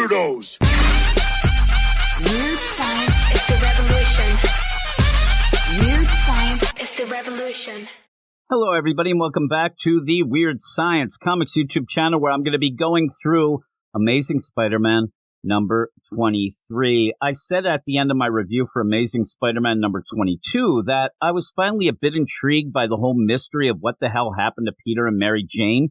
weirdos. Weird science is the revolution. Weird science is the revolution. Hello, everybody, and welcome back to the Weird Science Comics YouTube channel, where I'm going to be going through Amazing Spider-Man number 23. I said at the end of my review for Amazing Spider-Man number 22 that I was finally a bit intrigued by the whole mystery of what the hell happened to Peter and Mary Jane.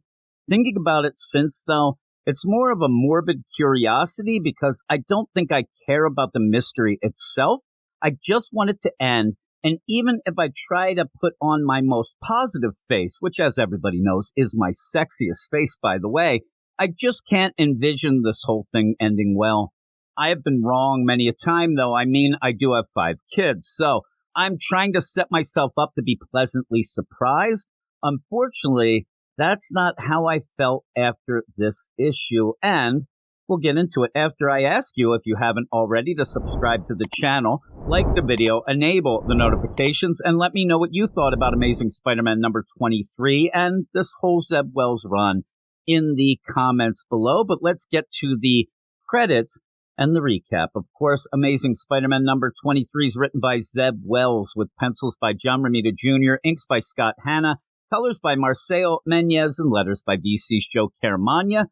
Thinking about it since, though, it's more of a morbid curiosity because I don't think I care about the mystery itself. I just want it to end. And even if I try to put on my most positive face, which, as everybody knows, is my sexiest face, by the way, I just can't envision this whole thing ending well. I have been wrong many a time, though. I mean, I do have 5 kids, so I'm trying to set myself up to be pleasantly surprised. Unfortunately, that's not how I felt after this issue, and we'll get into it after I ask you, if you haven't already, to subscribe to the channel, like the video, enable the notifications, and let me know what you thought about Amazing Spider-Man number 23 and this whole Zeb Wells run in the comments below. But let's get to the credits and the recap. Of course, Amazing Spider-Man number 23 is written by Zeb Wells with pencils by John Romita Jr., inks by Scott Hanna, colors by Marcelo Menez, and letters by VC's Joe Caramagna.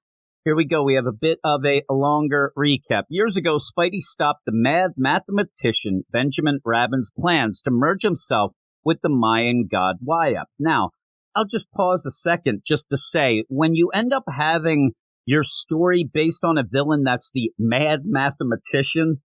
Here we go. We have a bit of a longer recap. Years ago, Spidey stopped the mad mathematician Benjamin Rabin's plans to merge himself with the Mayan god Wyatt. Now, I'll just pause a second just to say, when you end up having your story based on a villain that's the mad mathematician,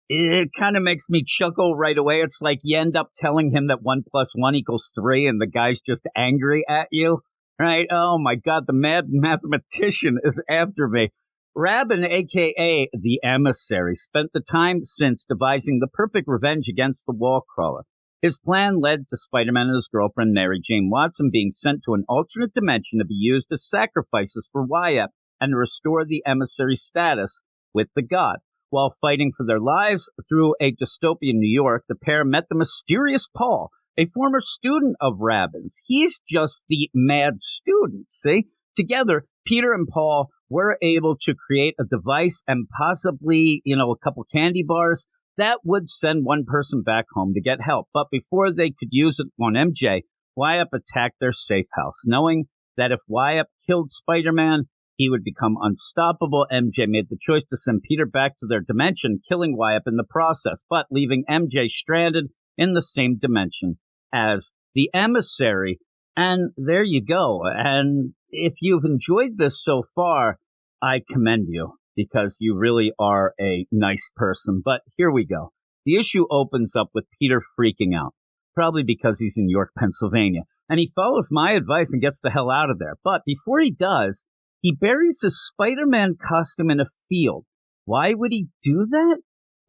it kind of makes me chuckle right away. It's like you end up telling him that 1 + 1 = 3, and the guy's just angry at you, right? Oh my God, the mad mathematician is after me. Rabin, a.k.a. the Emissary, spent the time since devising the perfect revenge against the Wallcrawler. His plan led to Spider-Man and his girlfriend Mary Jane Watson being sent to an alternate dimension to be used as sacrifices for Wyatt and to restore the Emissary's status with the god. While fighting for their lives through a dystopian New York, the pair met the mysterious Paul, a former student of Rabin's. He's just the mad student, see? Together, Peter and Paul were able to create a device and possibly, a couple candy bars that would send one person back home to get help. But before they could use it on MJ, Wyatt attacked their safe house. Knowing that if Wyatt killed Spider-Man, he would become unstoppable, MJ made the choice to send Peter back to their dimension, killing Wyatt in the process, but leaving MJ stranded in the same dimension as the Emissary. And there you go. And if you've enjoyed this so far, I commend you, because you really are a nice person. But here we go. The issue opens up with Peter freaking out, probably because he's in York, Pennsylvania. And he follows my advice and gets the hell out of there. But before he does, he buries his Spider-Man costume in a field. Why would he do that?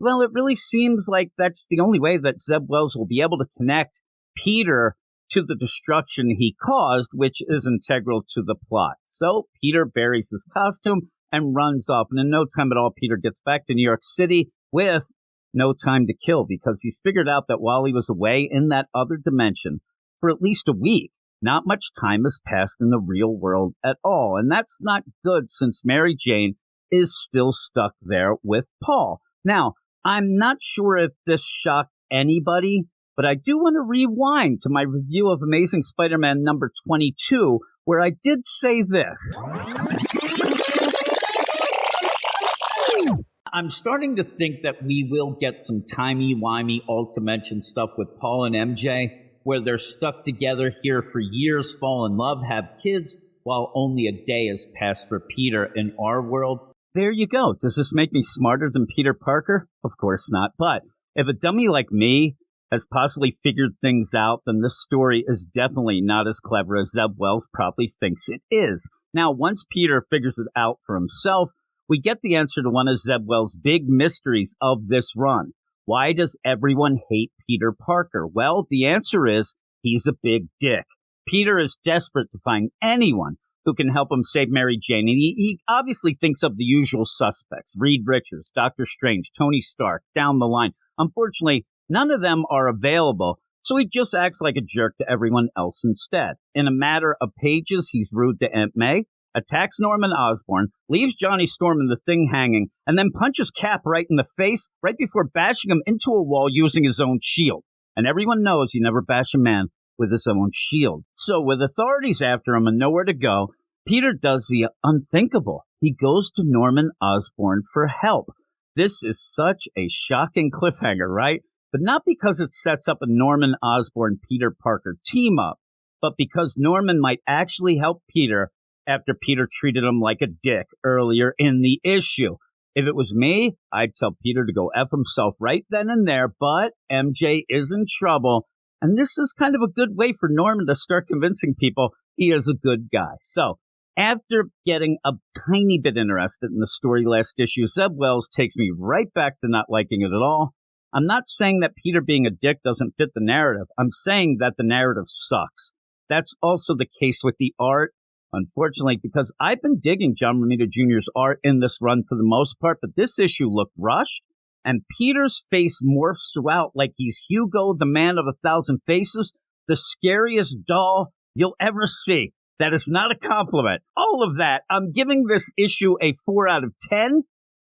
Well, it really seems like that's the only way that Zeb Wells will be able to connect Peter to the destruction he caused, which is integral to the plot. So Peter buries his costume and runs off. And in no time at all, Peter gets back to New York City with no time to kill, because he's figured out that while he was away in that other dimension for at least a week, not much time has passed in the real world at all. And that's not good, since Mary Jane is still stuck there with Paul. Now, I'm not sure if this shocked anybody, but I do want to rewind to my review of Amazing Spider-Man number 22, where I did say this. I'm starting to think that we will get some timey-wimey alt-dimension stuff with Paul and MJ, where they're stuck together here for years, fall in love, have kids, while only a day has passed for Peter in our world. There you go. Does this make me smarter than Peter Parker? Of course not. But if a dummy like me has possibly figured things out, then this story is definitely not as clever as Zeb Wells probably thinks it is. Now, once Peter figures it out for himself, we get the answer to one of Zeb Wells' big mysteries of this run. Why does everyone hate Peter Parker? Well, the answer is he's a big dick. Peter is desperate to find anyone who can help him save Mary Jane, and he obviously thinks of the usual suspects: Reed Richards, Doctor Strange, Tony Stark, down the line. Unfortunately, none of them are available, so he just acts like a jerk to everyone else instead. In a matter of pages, he's rude to Aunt May, attacks Norman Osborn, leaves Johnny Storm and the Thing hanging, and then punches Cap right in the face right before bashing him into a wall using his own shield. And everyone knows you never bash a man with his own shield. So with authorities after him and nowhere to go, Peter does the unthinkable. He goes to Norman Osborn for help. This is such a shocking cliffhanger, right? But not because it sets up a Norman Osborn-Peter Parker team-up, but because Norman might actually help Peter after Peter treated him like a dick earlier in the issue. If it was me, I'd tell Peter to go F himself right then and there, but MJ is in trouble, and this is kind of a good way for Norman to start convincing people he is a good guy. So, after getting a tiny bit interested in the story last issue, Zeb Wells takes me right back to not liking it at all. I'm not saying that Peter being a dick doesn't fit the narrative. I'm saying that the narrative sucks. That's also the case with the art, unfortunately, because I've been digging John Romita Jr.'s art in this run for the most part, but this issue looked rushed, and Peter's face morphs throughout like he's Hugo, the man of 1,000 faces, the scariest doll you'll ever see. That is not a compliment. All of that. I'm giving this issue a 4 out of 10.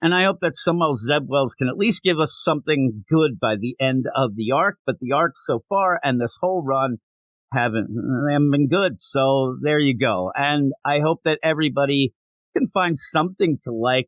And I hope that somehow Zeb Wells can at least give us something good by the end of the arc. But the arc so far and this whole run haven't been good. So there you go. And I hope that everybody can find something to like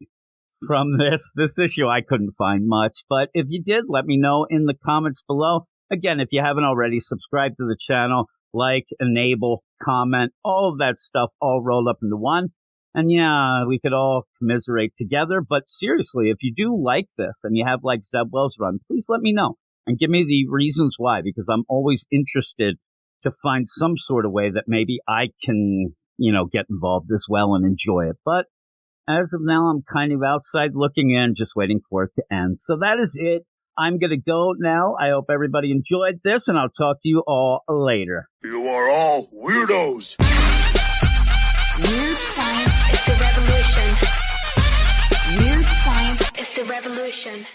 from this issue. I couldn't find much. But if you did, let me know in the comments below. Again, if you haven't already, subscribe to the channel, like, enable, comment, all of that stuff all rolled up into one. And yeah, we could all commiserate together. But seriously, if you do like this and you have like Zeb Wells run, please let me know and give me the reasons why, because I'm always interested to find some sort of way that maybe I can, get involved as well and enjoy it. But as of now, I'm kind of outside looking in, just waiting for it to end. So that is it. I'm going to go now. I hope everybody enjoyed this, and I'll talk to you all later. You are all weirdos. Weird science is the revolution. Weird science is the revolution.